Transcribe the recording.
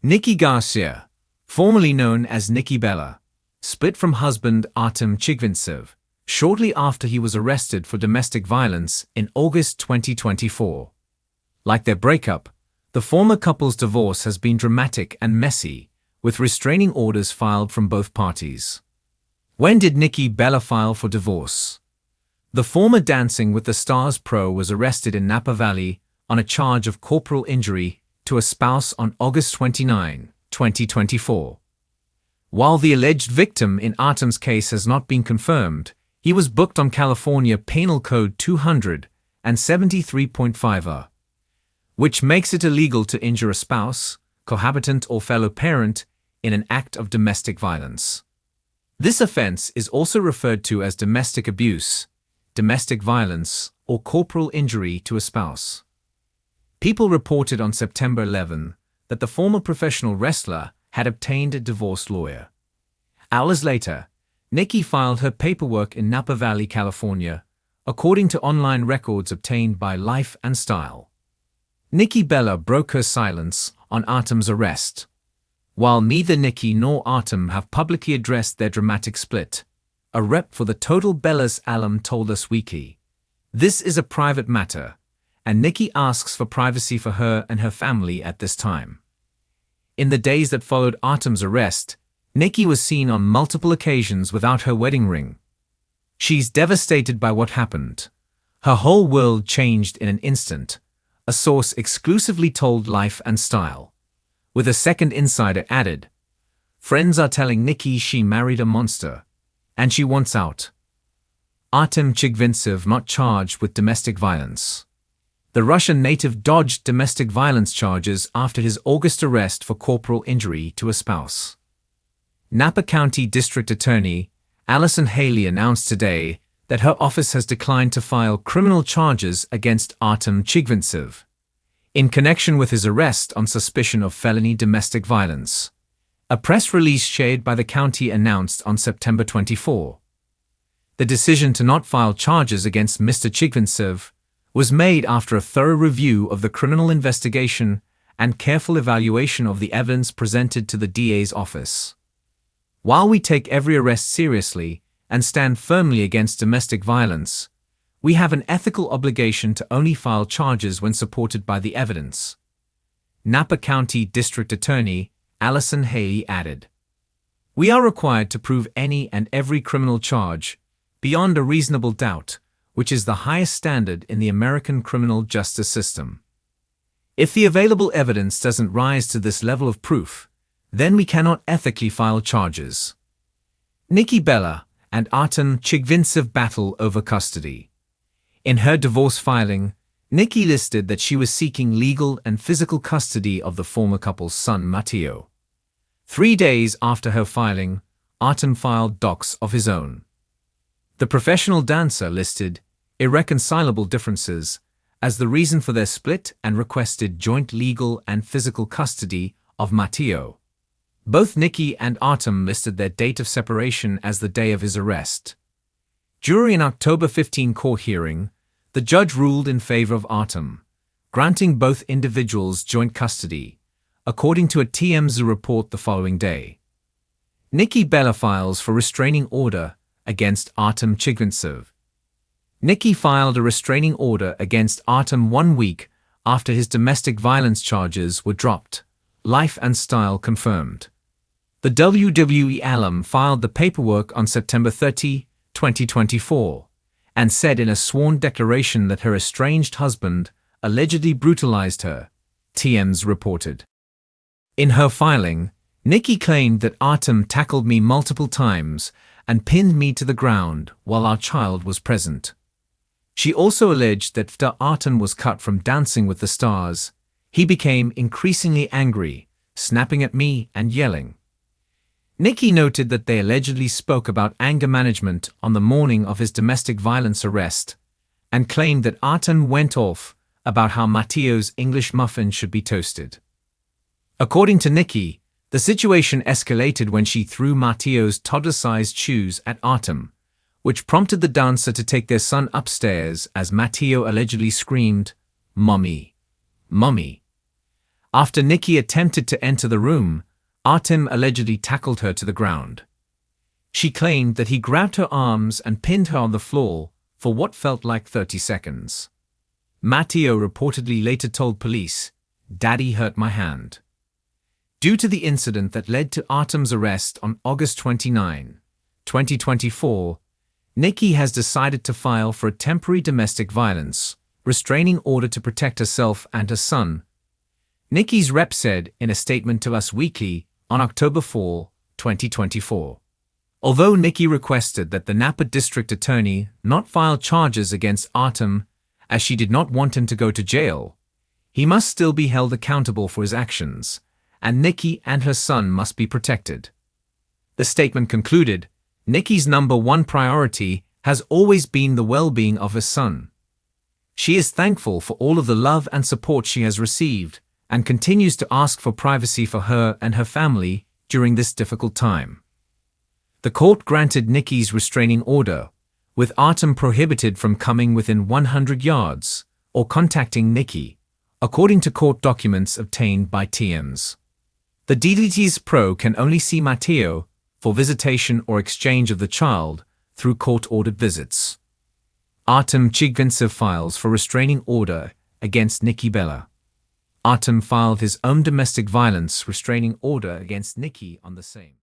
Nikki Garcia, formerly known as Nikki Bella, split from husband Artem Chigvintsev shortly after he was arrested for domestic violence in August 2024. Like their breakup, the former couple's divorce has been dramatic and messy, with restraining orders filed from both parties. When did Nikki Bella file for divorce? The former Dancing with the Stars pro was arrested in Napa Valley on a charge of corporal injury to a spouse on August 29, 2024. While the alleged victim in Artem's case has not been confirmed, he was booked on California Penal Code 273.5a, which makes it illegal to injure a spouse, cohabitant, or fellow parent in an act of domestic violence. This offense is also referred to as domestic abuse, domestic violence, or corporal injury to a spouse. People reported on September 11 that the former professional wrestler had obtained a divorce lawyer. Hours later, Nikki filed her paperwork in Napa Valley, California, according to online records obtained by Life and Style. Nikki Bella broke her silence on Artem's arrest. While neither Nikki nor Artem have publicly addressed their dramatic split, a rep for the Total Bellas alum told Us Wiki, "This is a private matter, and Nikki asks for privacy for her and her family at this time." In the days that followed Artem's arrest, Nikki was seen on multiple occasions without her wedding ring. "She's devastated by what happened. Her whole world changed in an instant," a source exclusively told Life and Style. With a second insider added, "Friends are telling Nikki she married a monster, and she wants out." Artem Chigvintsev not charged with domestic violence. The Russian native dodged domestic violence charges after his August arrest for corporal injury to a spouse. Napa County District Attorney Allison Haley announced today that her office has declined to file criminal charges against Artem Chigvintsev in connection with his arrest on suspicion of felony domestic violence. A press release shared by the county announced on September 24. The decision to not file charges against Mr. Chigvintsev was made after a thorough review of the criminal investigation and careful evaluation of the evidence presented to the DA's office. "While we take every arrest seriously and stand firmly against domestic violence, we have an ethical obligation to only file charges when supported by the evidence," Napa County District Attorney Allison Haley added. "We are required to prove any and every criminal charge beyond a reasonable doubt, which is the highest standard in the American criminal justice system. If the available evidence doesn't rise to this level of proof, then we cannot ethically file charges." Nikki Bella and Artem Chigvintsev battle over custody. In her divorce filing, Nikki listed that she was seeking legal and physical custody of the former couple's son Matteo. 3 days after her filing, Artem filed docs of his own. The professional dancer listed irreconcilable differences as the reason for their split and requested joint legal and physical custody of Matteo. Both Nikki and Artem listed their date of separation as the day of his arrest. During an October 15 court hearing, the judge ruled in favor of Artem, granting both individuals joint custody, according to a TMZ report the following day. Nikki Bella files for restraining order against Artem Chigvintsev. Nikki filed a restraining order against Artem 1 week after his domestic violence charges were dropped, Life and Style confirmed. The WWE alum filed the paperwork on September 30, 2024, and said in a sworn declaration that her estranged husband allegedly brutalized her, TMZ reported. In her filing, Nikki claimed that Artem tackled me multiple times and pinned me to the ground while our child was present. She also alleged that after Artem was cut from Dancing with the Stars, he became increasingly angry, snapping at me and yelling. Nikki noted that they allegedly spoke about anger management on the morning of his domestic violence arrest and claimed that Artem went off about how Matteo's English muffin should be toasted. According to Nikki, the situation escalated when she threw Matteo's toddler-sized shoes at Artem, which prompted the dancer to take their son upstairs as Matteo allegedly screamed, "Mommy, Mommy." After Nikki attempted to enter the room, Artem allegedly tackled her to the ground. She claimed that he grabbed her arms and pinned her on the floor for what felt like 30 seconds. Matteo reportedly later told police, "Daddy hurt my hand." Due to the incident that led to Artem's arrest on August 29, 2024, Nikki has decided to file for a temporary domestic violence restraining order to protect herself and her son. Nikki's rep said in a statement to Us Weekly on October 4, 2024. Although Nikki requested that the Napa district attorney not file charges against Artem as she did not want him to go to jail, he must still be held accountable for his actions, and Nikki and her son must be protected. The statement concluded, Nikki's number one priority has always been the well-being of her son. She is thankful for all of the love and support she has received and continues to ask for privacy for her and her family during this difficult time. The court granted Nikki's restraining order, with Artem prohibited from coming within 100 yards or contacting Nikki, according to court documents obtained by TMZ. The DDT's pro can only see Matteo for visitation or exchange of the child through court-ordered visits. Artem Chigvintsev files for restraining order against Nikki Bella. Artem filed his own domestic violence restraining order against Nikki on the same.